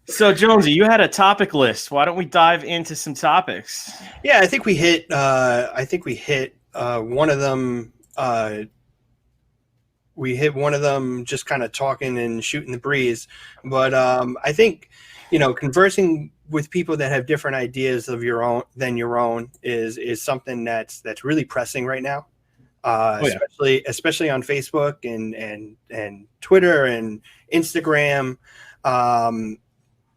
So Jonesy, you had a topic list. Why don't we dive into some topics? Yeah, I think we hit. One of them. We hit one of them just kind of talking and shooting the breeze. But I think, conversing with people that have different ideas of your own than your own is something that's really pressing right now. Oh, yeah. Especially on Facebook and Twitter and Instagram,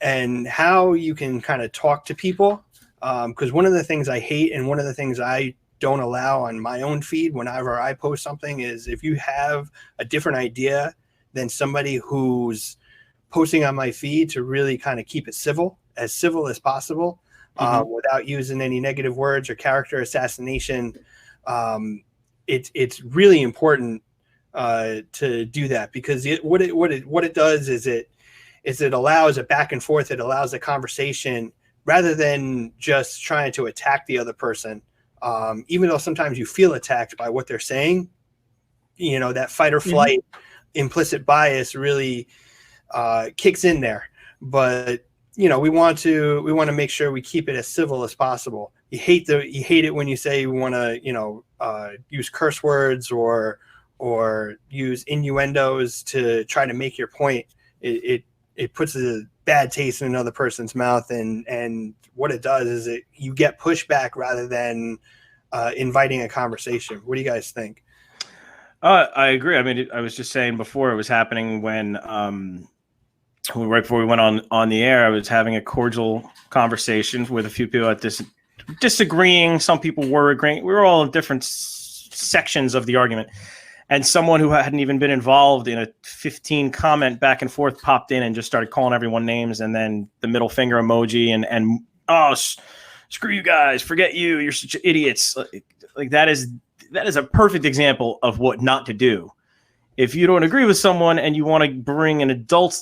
and how you can kind of talk to people. Because one of the things I hate and one of the things I don't allow on my own feed whenever I post something is if you have a different idea than somebody who's posting on my feed, to really kind of keep it civil as possible, without using any negative words or character assassination. It's really important to do that, because what it does is it allows a back and forth. It allows a conversation rather than just trying to attack the other person. Even though sometimes you feel attacked by what they're saying, that fight or flight implicit bias really kicks in there. But we want to make sure we keep it as civil as possible. You hate it when you say you want to use curse words or use innuendos to try to make your point. It puts a bad taste in another person's mouth, and what it does is you get pushback rather than inviting a conversation. What do you guys think? I agree. I mean, I was just saying before, it was happening when right before we went on the air, I was having a cordial conversation with a few people at disagreeing. Some people were agreeing. We were all in different sections of the argument. And someone who hadn't even been involved in a 15 comment back and forth popped in and just started calling everyone names, and then the middle finger emoji and screw you guys, forget you, you're such idiots. Like that is a perfect example of what not to do. If you don't agree with someone and you want to bring an adult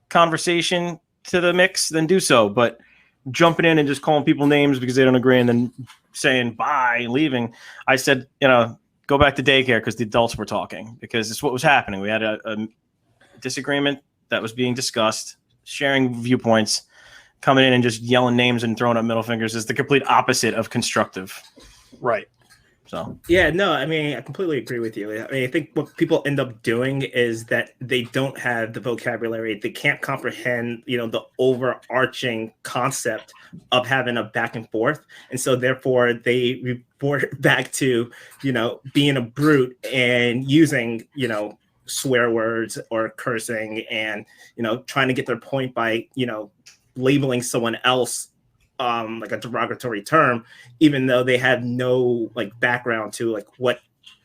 conversation to the mix, then do so. But jumping in and just calling people names because they don't agree and then saying bye and leaving, I said, go back to daycare because the adults were talking, because it's what was happening. We had a disagreement that was being discussed, sharing viewpoints. Coming in and just yelling names and throwing up middle fingers is the complete opposite of constructive. Right. So yeah, no, I mean, I completely agree with you. I mean, I think what people end up doing is that they don't have the vocabulary. They can't comprehend, the overarching concept of having a back and forth. And so therefore they report back to, being a brute and using, swear words or cursing and, trying to get their point by, labeling someone else like a derogatory term, even though they have no background to what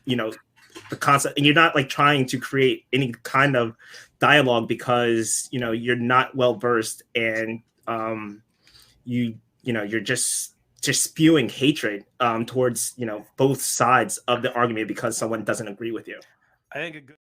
the concept, and you're not trying to create any kind of dialogue because you're not well versed, and you're just spewing hatred towards both sides of the argument because someone doesn't agree with you. I think a good